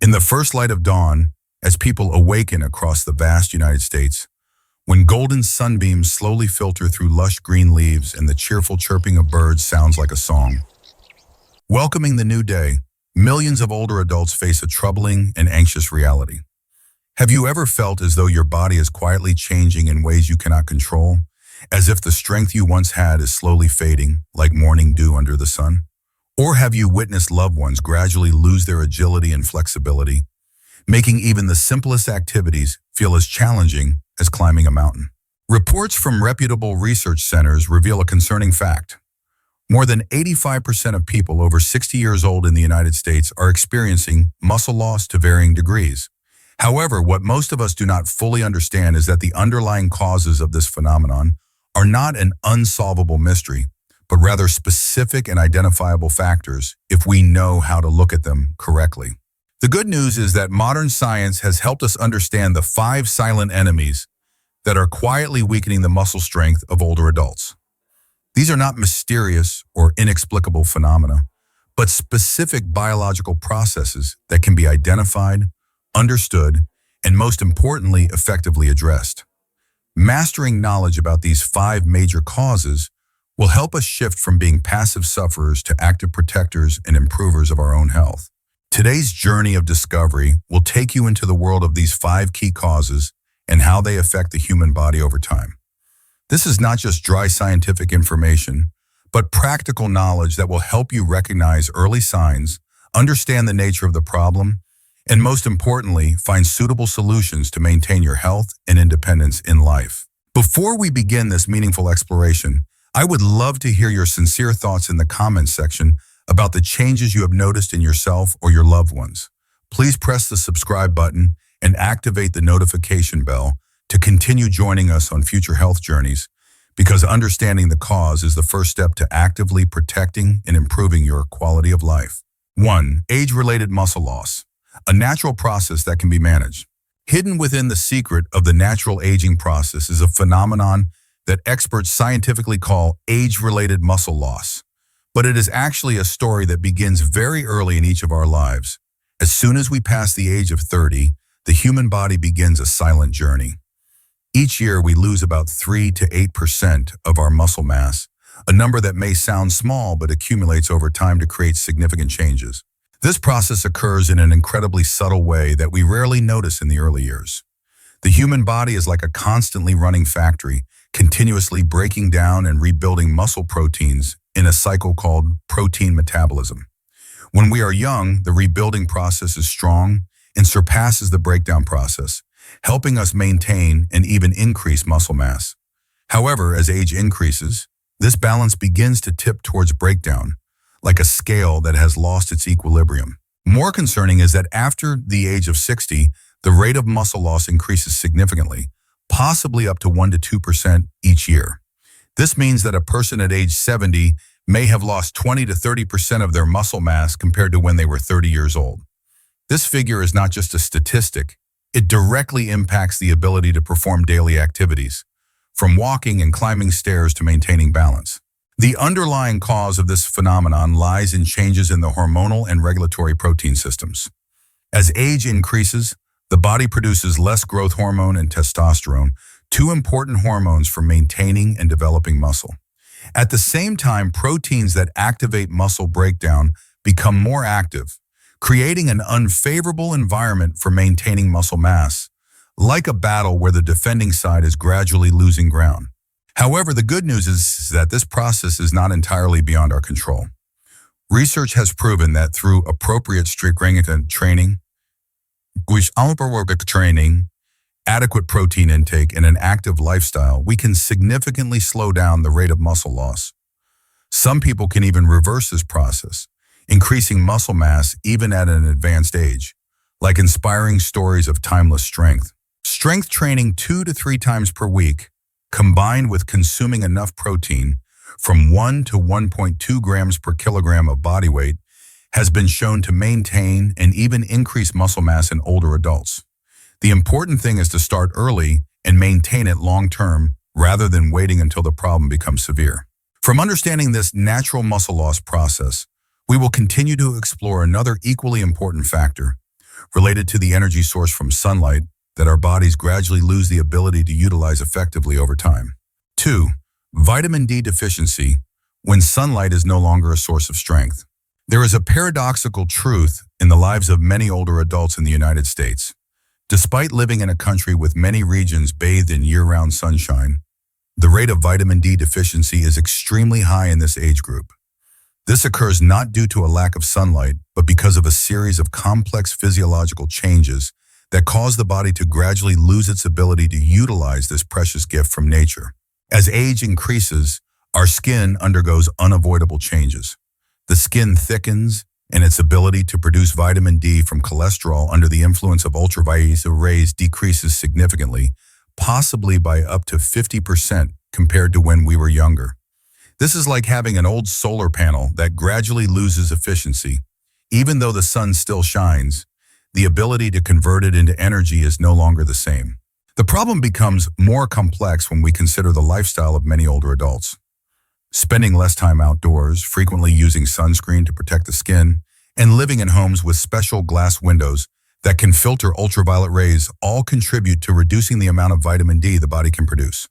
In the first light of dawn, as people awaken across the vast United States, when golden sunbeams slowly filter through lush green leaves and the cheerful chirping of birds sounds like a song. Welcoming the new day, millions of older adults face a troubling and anxious reality. Have you ever felt as though your body is quietly changing in ways you cannot control, as if the strength you once had is slowly fading, like morning dew under the sun? Or have you witnessed loved ones gradually lose their agility and flexibility, making even the simplest activities feel as challenging as climbing a mountain? Reports from reputable research centers reveal a concerning fact. More than 85% of people over 60 years old in the United States are experiencing muscle loss to varying degrees. However, what most of us do not fully understand is that the underlying causes of this phenomenon are not an unsolvable mystery, but rather specific and identifiable factors if we know how to look at them correctly. The good news is that modern science has helped us understand the 5 silent enemies that are quietly weakening the muscle strength of older adults. These are not mysterious or inexplicable phenomena, but specific biological processes that can be identified, understood, and most importantly, effectively addressed. Mastering knowledge about these 5 major causes will help us shift from being passive sufferers to active protectors and improvers of our own health. Today's journey of discovery will take you into the world of these 5 key causes and how they affect the human body over time. This is not just dry scientific information, but practical knowledge that will help you recognize early signs, understand the nature of the problem, and most importantly, find suitable solutions to maintain your health and independence in life. Before we begin this meaningful exploration, I would love to hear your sincere thoughts in the comments section about the changes you have noticed in yourself or your loved ones. Please press the subscribe button and activate the notification bell to continue joining us on future health journeys, because understanding the cause is the first step to actively protecting and improving your quality of life. 1. Age-related muscle loss, a natural process that can be managed. Hidden within the secret of the natural aging process is a phenomenon that experts scientifically call age-related muscle loss. But it is actually a story that begins very early in each of our lives. As soon as we pass the age of 30, the human body begins a silent journey. Each year, we lose about 3 to 8% of our muscle mass, a number that may sound small but accumulates over time to create significant changes. This process occurs in an incredibly subtle way that we rarely notice in the early years. The human body is like a constantly running factory, continuously breaking down and rebuilding muscle proteins in a cycle called protein metabolism. When we are young, the rebuilding process is strong and surpasses the breakdown process, helping us maintain and even increase muscle mass. However, as age increases, this balance begins to tip towards breakdown, like a scale that has lost its equilibrium. More concerning is that after the age of 60, the rate of muscle loss increases significantly, possibly up to 1 to 2% each year. This means that a person at age 70 may have lost 20 to 30% of their muscle mass compared to when they were 30 years old. This figure is not just a statistic. It directly impacts the ability to perform daily activities, from walking and climbing stairs to maintaining balance. The underlying cause of this phenomenon lies in changes in the hormonal and regulatory protein systems. As age increases, the body produces less growth hormone and testosterone, 2 important hormones for maintaining and developing muscle. At the same time, proteins that activate muscle breakdown become more active, creating an unfavorable environment for maintaining muscle mass, like a battle where the defending side is gradually losing ground. However, the good news is that this process is not entirely beyond our control. Research has proven that through appropriate strength training, adequate protein intake, and an active lifestyle, we can significantly slow down the rate of muscle loss. Some people can even reverse this process, increasing muscle mass even at an advanced age, like inspiring stories of timeless strength. Strength training 2 to 3 times per week, combined with consuming enough protein from 1 to 1.2 grams per kilogram of body weight, has been shown to maintain and even increase muscle mass in older adults. The important thing is to start early and maintain it long-term rather than waiting until the problem becomes severe. From understanding this natural muscle loss process, we will continue to explore another equally important factor: related to the energy source from sunlight that our bodies gradually lose the ability to utilize effectively over time. 2. Vitamin D deficiency, when sunlight is no longer a source of strength. There is a paradoxical truth in the lives of many older adults in the United States. Despite living in a country with many regions bathed in year-round sunshine, the rate of vitamin D deficiency is extremely high in this age group. This occurs not due to a lack of sunlight, but because of a series of complex physiological changes that cause the body to gradually lose its ability to utilize this precious gift from nature. As age increases, our skin undergoes unavoidable changes. The skin thickens, and its ability to produce vitamin D from cholesterol under the influence of ultraviolet rays decreases significantly, possibly by up to 50% compared to when we were younger. This is like having an old solar panel that gradually loses efficiency. Even though the sun still shines, the ability to convert it into energy is no longer the same. The problem becomes more complex when we consider the lifestyle of many older adults. Spending less time outdoors, frequently using sunscreen to protect the skin, and living in homes with special glass windows that can filter ultraviolet rays all contribute to reducing the amount of vitamin D the body can produce.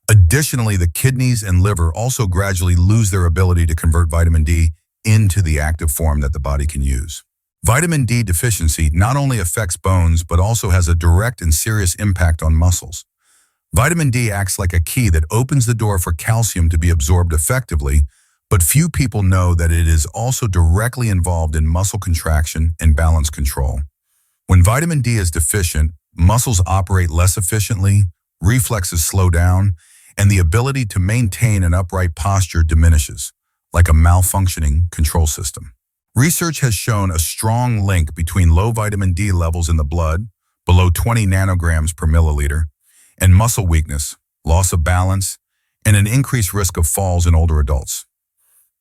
Additionally, the kidneys and liver also gradually lose their ability to convert vitamin D into the active form that the body can use. Vitamin D deficiency not only affects bones but also has a direct and serious impact on muscles. Vitamin D acts like a key that opens the door for calcium to be absorbed effectively, but few people know that it is also directly involved in muscle contraction and balance control. When vitamin D is deficient, muscles operate less efficiently, reflexes slow down, and the ability to maintain an upright posture diminishes, like a malfunctioning control system. Research has shown a strong link between low vitamin D levels in the blood, below 20 nanograms per milliliter, and muscle weakness, loss of balance, and an increased risk of falls in older adults.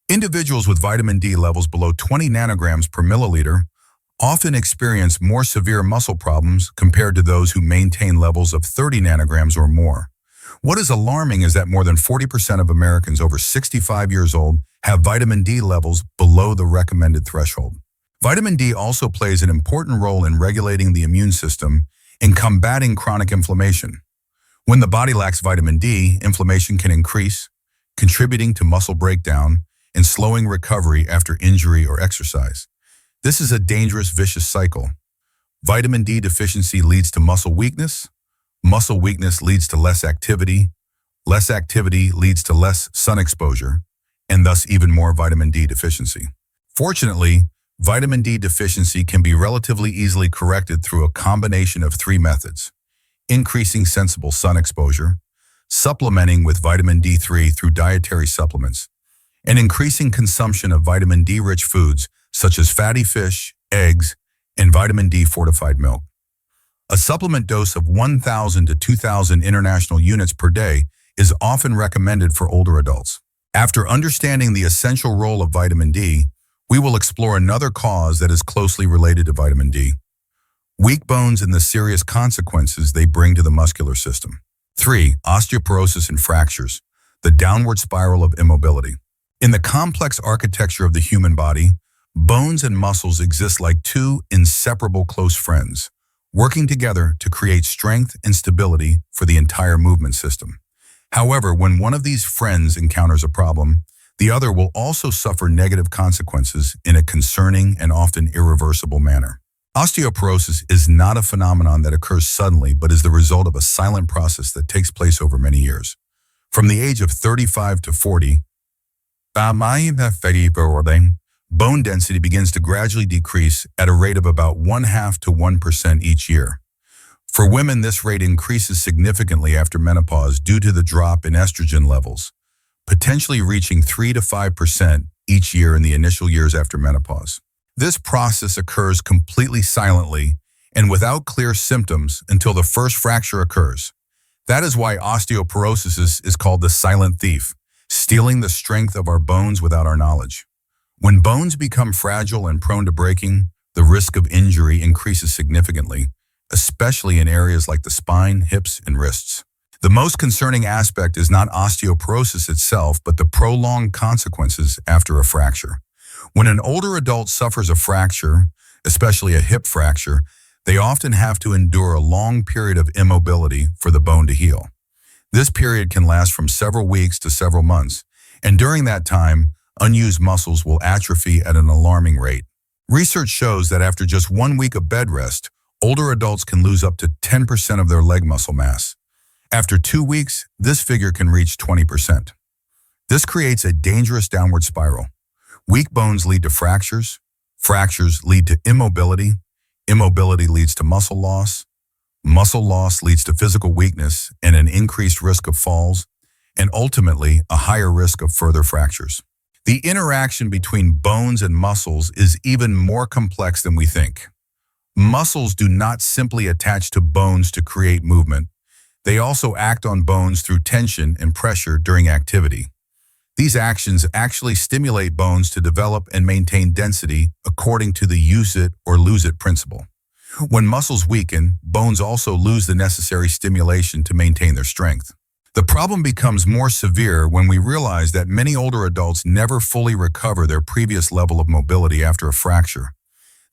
Individuals with vitamin D levels below 20 nanograms per milliliter often experience more severe muscle problems compared to those who maintain levels of 30 nanograms or more. What is alarming is that more than 40% of Americans over 65 years old have vitamin D levels below the recommended threshold. Vitamin D also plays an important role in regulating the immune system and combating chronic inflammation. When the body lacks vitamin D, inflammation can increase, contributing to muscle breakdown and slowing recovery after injury or exercise. This is a dangerous, vicious cycle. Vitamin D deficiency leads to muscle weakness leads to less activity leads to less sun exposure, and thus even more vitamin D deficiency. Fortunately, vitamin D deficiency can be relatively easily corrected through a combination of 3 methods: increasing sensible sun exposure, supplementing with vitamin D3 through dietary supplements, and increasing consumption of vitamin D-rich foods such as fatty fish, eggs, and vitamin D-fortified milk. A supplement dose of 1,000 to 2,000 international units per day is often recommended for older adults. After understanding the essential role of vitamin D, we will explore another cause that is closely related to vitamin D: weak bones and the serious consequences they bring to the muscular system. 3. Osteoporosis and fractures, the downward spiral of immobility. In the complex architecture of the human body, bones and muscles exist like 2 inseparable close friends, working together to create strength and stability for the entire movement system. However, when one of these friends encounters a problem, the other will also suffer negative consequences in a concerning and often irreversible manner. Osteoporosis is not a phenomenon that occurs suddenly, but is the result of a silent process that takes place over many years. From the age of 35 to 40, bone density begins to gradually decrease at a rate of about 0.5 to 1% each year. For women, this rate increases significantly after menopause due to the drop in estrogen levels, potentially reaching 3 to 5% each year in the initial years after menopause. This process occurs completely silently and without clear symptoms until the first fracture occurs. That is why osteoporosis is called the silent thief, stealing the strength of our bones without our knowledge. When bones become fragile and prone to breaking, the risk of injury increases significantly, especially in areas like the spine, hips, and wrists. The most concerning aspect is not osteoporosis itself, but the prolonged consequences after a fracture. When an older adult suffers a fracture, especially a hip fracture, They often have to endure a long period of immobility for the bone to heal. This period can last from several weeks to several months, and during that time, unused muscles will atrophy at an alarming rate. Research shows that after just 1 week of bed rest, older adults can lose up to 10% of their leg muscle mass. After 2 weeks, this figure can reach 20%. This creates a dangerous downward spiral. Weak bones lead to fractures, fractures lead to immobility, immobility leads to muscle loss leads to physical weakness and an increased risk of falls, and ultimately a higher risk of further fractures. The interaction between bones and muscles is even more complex than we think. Muscles do not simply attach to bones to create movement. They also act on bones through tension and pressure during activity. These actions actually stimulate bones to develop and maintain density according to the use it or lose it principle. When muscles weaken, bones also lose the necessary stimulation to maintain their strength. The problem becomes more severe when we realize that many older adults never fully recover their previous level of mobility after a fracture.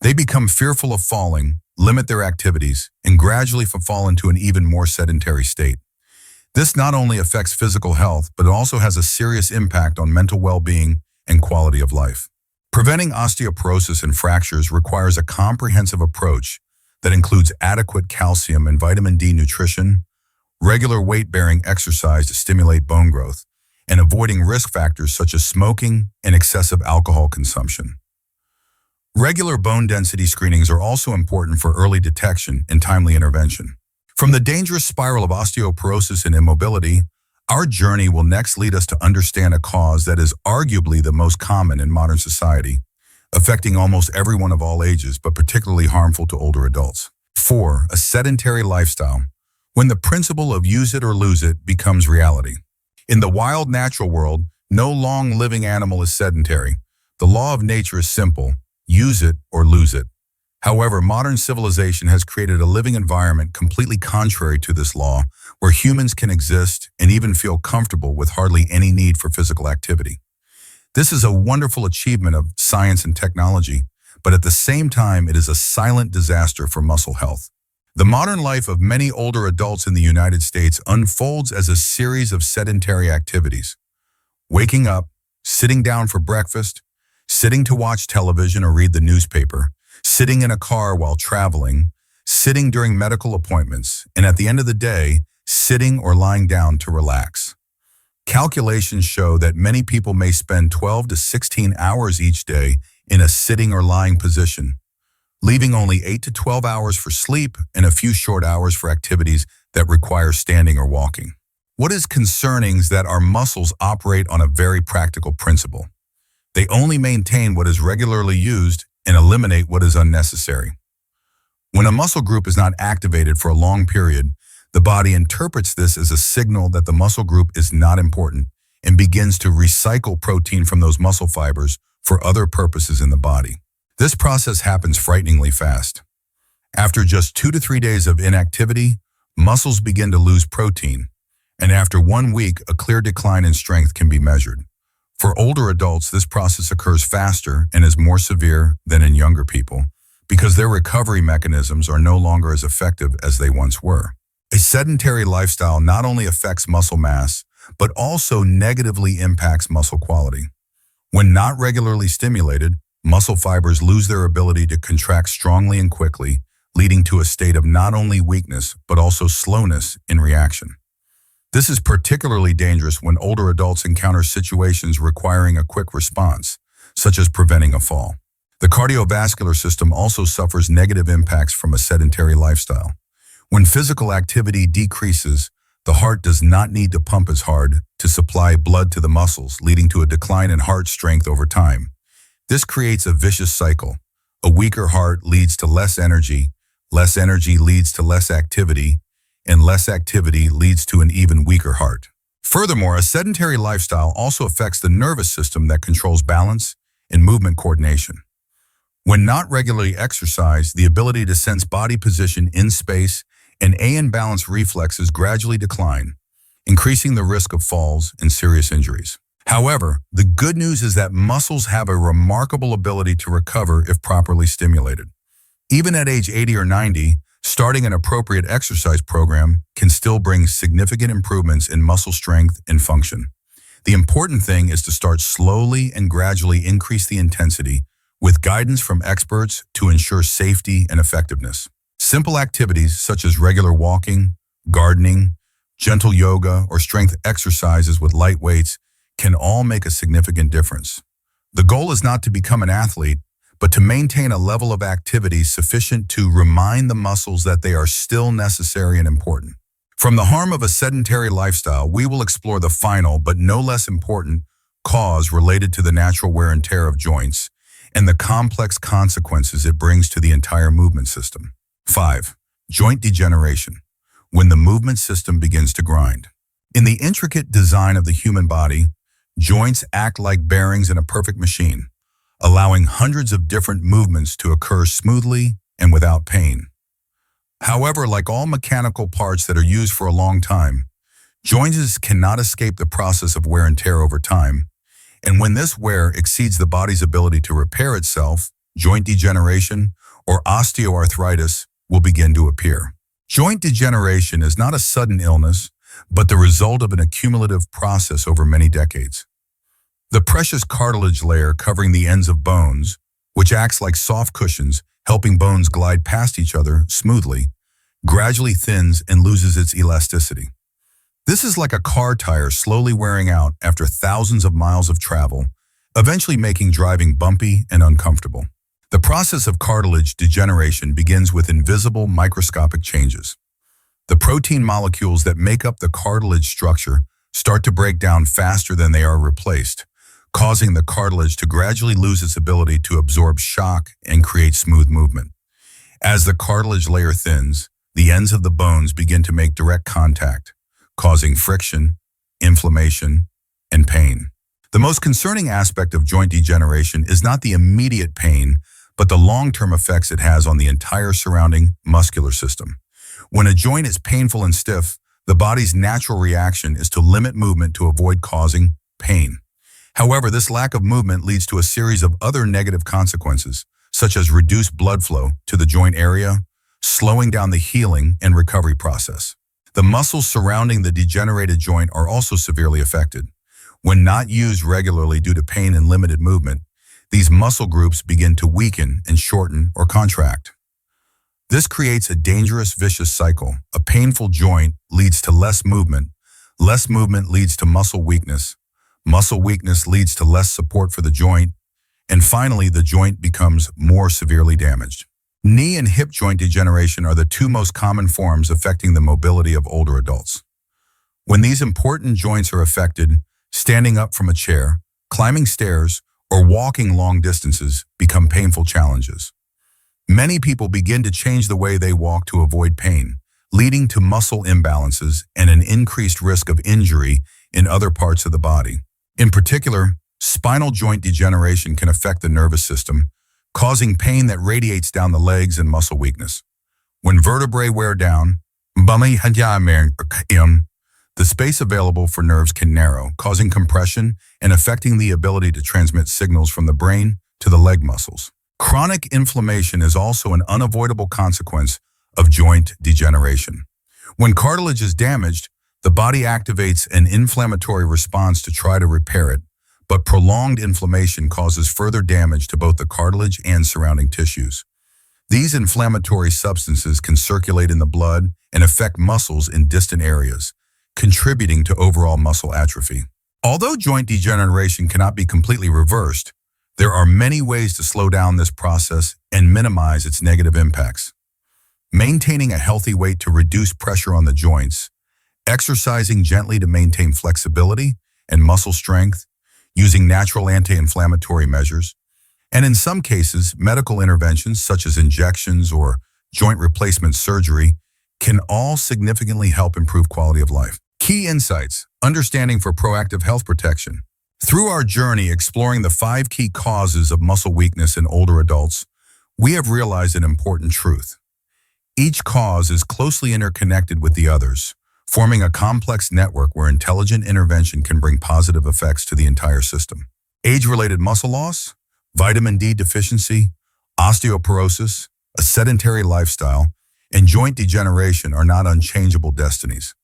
They become fearful of falling, limit their activities, and gradually fall into an even more sedentary state. This not only affects physical health, but also has a serious impact on mental well-being and quality of life. Preventing osteoporosis and fractures requires a comprehensive approach that includes adequate calcium and vitamin D nutrition, regular weight-bearing exercise to stimulate bone growth, and avoiding risk factors such as smoking and excessive alcohol consumption. Regular bone density screenings are also important for early detection and timely intervention. From the dangerous spiral of osteoporosis and immobility, our journey will next lead us to understand a cause that is arguably the most common in modern society, affecting almost everyone of all ages, but particularly harmful to older adults. 4. A sedentary lifestyle. When the principle of use it or lose it becomes reality. In the wild natural world, no long-living animal is sedentary. The law of nature is simple: use it or lose it. However, modern civilization has created a living environment completely contrary to this law, where humans can exist and even feel comfortable with hardly any need for physical activity. This is a wonderful achievement of science and technology, but at the same time, it is a silent disaster for muscle health. The modern life of many older adults in the United States unfolds as a series of sedentary activities. Waking up, sitting down for breakfast, sitting to watch television or read the newspaper, sitting in a car while traveling, sitting during medical appointments, and at the end of the day, sitting or lying down to relax. Calculations show that many people may spend 12 to 16 hours each day in a sitting or lying position, leaving only 8 to 12 hours for sleep and a few short hours for activities that require standing or walking. What is concerning is that our muscles operate on a very practical principle. They only maintain what is regularly used and eliminate what is unnecessary. When a muscle group is not activated for a long period, the body interprets this as a signal that the muscle group is not important and begins to recycle protein from those muscle fibers for other purposes in the body. This process happens frighteningly fast. After just 2 to 3 days of inactivity, muscles begin to lose protein, and after 1 week, a clear decline in strength can be measured. For older adults, this process occurs faster and is more severe than in younger people because their recovery mechanisms are no longer as effective as they once were. A sedentary lifestyle not only affects muscle mass, but also negatively impacts muscle quality. When not regularly stimulated, muscle fibers lose their ability to contract strongly and quickly, leading to a state of not only weakness, but also slowness in reaction. This is particularly dangerous when older adults encounter situations requiring a quick response, such as preventing a fall. The cardiovascular system also suffers negative impacts from a sedentary lifestyle. When physical activity decreases, the heart does not need to pump as hard to supply blood to the muscles, leading to a decline in heart strength over time. This creates a vicious cycle. A weaker heart leads to less energy leads to less activity, and less activity leads to an even weaker heart. Furthermore, a sedentary lifestyle also affects the nervous system that controls balance and movement coordination. When not regularly exercised, the ability to sense body position in space and balance reflexes gradually decline, increasing the risk of falls and serious injuries. However, the good news is that muscles have a remarkable ability to recover if properly stimulated. Even at age 80 or 90, starting an appropriate exercise program can still bring significant improvements in muscle strength and function. The important thing is to start slowly and gradually increase the intensity with guidance from experts to ensure safety and effectiveness. Simple activities such as regular walking, gardening, gentle yoga, or strength exercises with light weights can all make a significant difference. The goal is not to become an athlete, but to maintain a level of activity sufficient to remind the muscles that they are still necessary and important. From the harm of a sedentary lifestyle, we will explore the final, but no less important, cause related to the natural wear and tear of joints and the complex consequences it brings to the entire movement system. 5. Joint degeneration, when the movement system begins to grind. In the intricate design of the human body, joints act like bearings in a perfect machine, allowing hundreds of different movements to occur smoothly and without pain. However, like all mechanical parts that are used for a long time, joints cannot escape the process of wear and tear over time, and when this wear exceeds the body's ability to repair itself, joint degeneration or osteoarthritis will begin to appear. Joint degeneration is not a sudden illness, but the result of an accumulative process over many decades. The precious cartilage layer covering the ends of bones, which acts like soft cushions, helping bones glide past each other smoothly, gradually thins and loses its elasticity. This is like a car tire slowly wearing out after thousands of miles of travel, eventually making driving bumpy and uncomfortable. The process of cartilage degeneration begins with invisible microscopic changes. The protein molecules that make up the cartilage structure start to break down faster than they are replaced, causing the cartilage to gradually lose its ability to absorb shock and create smooth movement. As the cartilage layer thins, the ends of the bones begin to make direct contact, causing friction, inflammation, and pain. The most concerning aspect of joint degeneration is not the immediate pain, but the long-term effects it has on the entire surrounding muscular system. When a joint is painful and stiff, the body's natural reaction is to limit movement to avoid causing pain. However, this lack of movement leads to a series of other negative consequences, such as reduced blood flow to the joint area, slowing down the healing and recovery process. The muscles surrounding the degenerated joint are also severely affected. When not used regularly due to pain and limited movement, these muscle groups begin to weaken and shorten or contract. This creates a dangerous vicious cycle. A painful joint leads to less movement leads to muscle weakness leads to less support for the joint, and finally the joint becomes more severely damaged. Knee and hip joint degeneration are the two most common forms affecting the mobility of older adults. When these important joints are affected, standing up from a chair, climbing stairs, or walking long distances become painful challenges. Many people begin to change the way they walk to avoid pain, leading to muscle imbalances and an increased risk of injury in other parts of the body. In particular, spinal joint degeneration can affect the nervous system, causing pain that radiates down the legs and muscle weakness. When vertebrae wear down, the space available for nerves can narrow, causing compression and affecting the ability to transmit signals from the brain to the leg muscles. Chronic inflammation is also an unavoidable consequence of joint degeneration. When cartilage is damaged, the body activates an inflammatory response to try to repair it, but prolonged inflammation causes further damage to both the cartilage and surrounding tissues. These inflammatory substances can circulate in the blood and affect muscles in distant areas, contributing to overall muscle atrophy. Although joint degeneration cannot be completely reversed, there are many ways to slow down this process and minimize its negative impacts. Maintaining a healthy weight to reduce pressure on the joints, exercising gently to maintain flexibility and muscle strength, using natural anti-inflammatory measures, and in some cases, medical interventions such as injections or joint replacement surgery can all significantly help improve quality of life. Key insights, understanding for proactive health protection. Through our journey exploring the 5 key causes of muscle weakness in older adults, we have realized an important truth. Each cause is closely interconnected with the others, forming a complex network where intelligent intervention can bring positive effects to the entire system. Age-related muscle loss, vitamin D deficiency, osteoporosis, a sedentary lifestyle, and joint degeneration are not unchangeable destinies.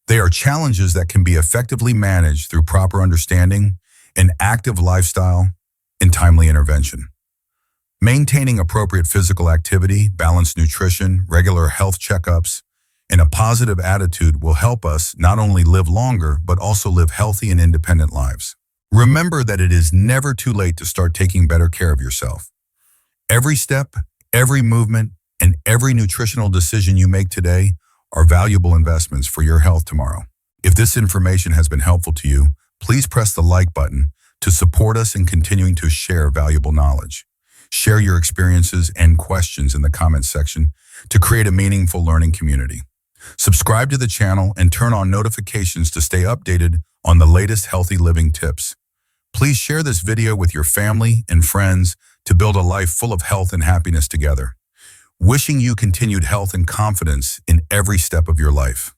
They are challenges that can be effectively managed through proper understanding, an active lifestyle, and timely intervention. Maintaining appropriate physical activity, balanced nutrition, regular health checkups, and a positive attitude will help us not only live longer, but also live healthy and independent lives. Remember that it is never too late to start taking better care of yourself. Every step, every movement, and every nutritional decision you make today are valuable investments for your health tomorrow. If this information has been helpful to you, please press the like button to support us in continuing to share valuable knowledge. Share your experiences and questions in the comments section to create a meaningful learning community. Subscribe to the channel and turn on notifications to stay updated on the latest healthy living tips. Please share this video with your family and friends to build a life full of health and happiness together. Wishing you continued health and confidence in every step of your life.